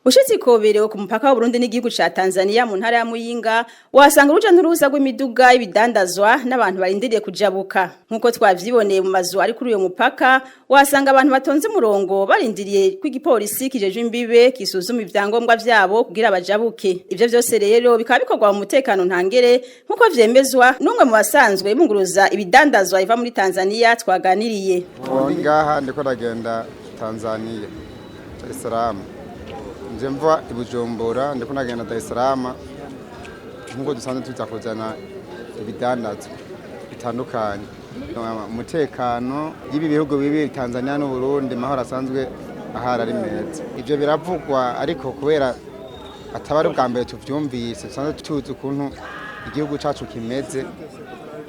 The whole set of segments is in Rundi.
Ushitse ikoberewe ku mupaka wa Burundi n'igihugu ca Tanzania mu ntara ya Muyinga wasanga uruja n'uruza rw'imiduga y'ibidandazwa n'abantu barindiriye kujabuka nkuko twavyiboneye mu mazu ari kuri uyo mupaka wasanga abantu batonze umurongo barindiriye kw'igipolisi kijejwe imbibe kisuzuma ivyangombwa vyabo kugira bajabuke. Ivyo vyose rero bikaba bikorwa mu mutekano ntangere nkuko vyemezwa n'umwe mu basanzwe bunguruza ibidandazwa iva muri Tanzania twaganiriye. Ngaha ndiko ndagenda Tanzania Dar es Salaam. Mva ibujumbura ndiko nagenda Dar es Salaam nkuko dusanzwe tuza kuzana ibidandazwa bitandukanye. Umutekano y'ibi bihugu bibi Tanzania n'u Burundi mahoro asanzwe ahara ari meza. Ivyo biravugwa ariko kubera atabari bwa mbere tuvyumvise dusanzwe tuzi ukuntu igihugu cacu kimeze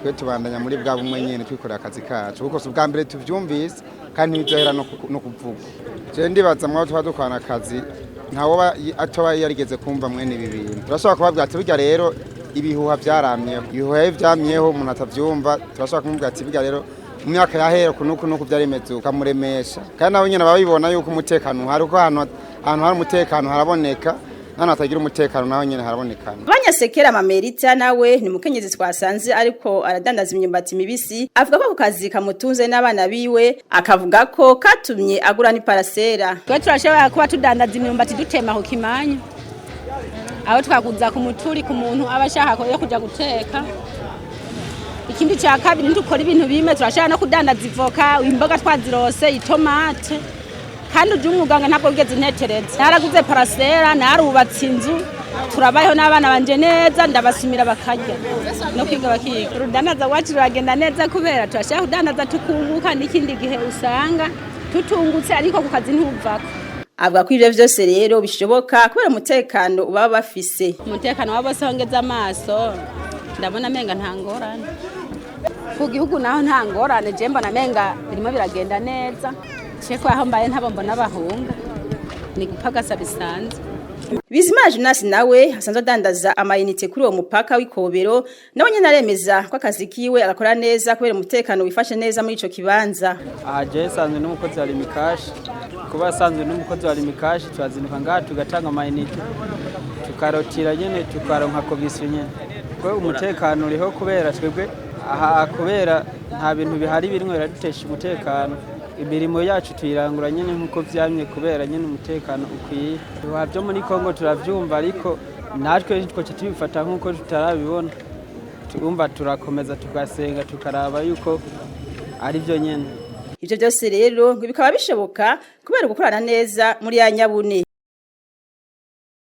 twe tubandanya muri bwa bumwe nyene twikorera akazi kacu kuko ubwa mbere tuvyumvise kandi bizohera no kuvuga. Je ndibaza mwa twadukwana akazi ntawo atoba yarigeze kumva mwene ibi bintu. Turashobora kubabwira ati burya rero ibihuha vyaramyeho ibihuha vyamyeho umuntu atavyumva. Turashobora kumubwira ati burya rero mu myaka yahera kunuku vyarimeze ukamuremesha kandi nabo nyene babibona yuko umutekano hari uko ahantu hari umutekano haraboneka nana atagira umutekano naho nyene harabonekana. Banyasekera Mamerita nawe ni mukenyezi twasanze ariko aradandaza imyumbati mibisi avuga ko kukazi kamutunze n'abana biwe akavuga ko katumye agura ni parasera. Twe turashobora kuba tudandaza imyumbati dutema ku kimanyu aho twakuza ku muturi ku muntu abashaka ko yo kuja guteka. Ikindi cya kabiri ntukora ibintu bime turashaka no kudandaza ivoka imboga twazirose itomate kandi uje umuganga ntabwo ugeze intetereza. Naraguze parasera narubatse inzu turabayeho n'abana banje neza ndabasumira bakarya no kwiga bakiga. Urudandaza wacu ruragenda neza kubera turashaka kudandaza tukunguka n'ikindi gihe usanga tutungutse ariko ku kazi ntuvako. Avuga ko ivyo vyose rero bishoboka kubera umutekano uba bafise. Umutekano wabo songeza amaso ndabona menga ntangorane ku gihugu naho ntangorane je mbona menga birimo biragenda neza. Cheko aho mbaye ntabo mbona bahunga ni gupagasa bisanzwe. Bizima Jonas nawe asanzwe adandaza amayinite kuri uwo mupaka w'ikobero nawe nyene aremeza ko akazi kiwe agakora neza kubera umutekano wifashe neza muri ico kibanza. Je sanzwe n'umukozi wa Limikashi kuba sanzwe n'umukozi wa Limikashi twazinuka ngaha tugatanga amayinite tukarotira nyene tukaronka komisiyo nyene ko umutekano uriho kubera twebwe aha kubera nta bintu bihari birimwe biradutesha umutekano. Imirimo yacu tuyirangura nyene nkuko vyamye kubera nyene umutekano ukwiye. Byo muri Kongo turavyumva ariko natwe twoce tubifata nkuko tutarabibona. Turumva turakomeza tugasenga tukaraba yuko ari byo nyene. Ivyo byose rero bikaba bishoboka kubera gukorana neza muri ya Nyabune.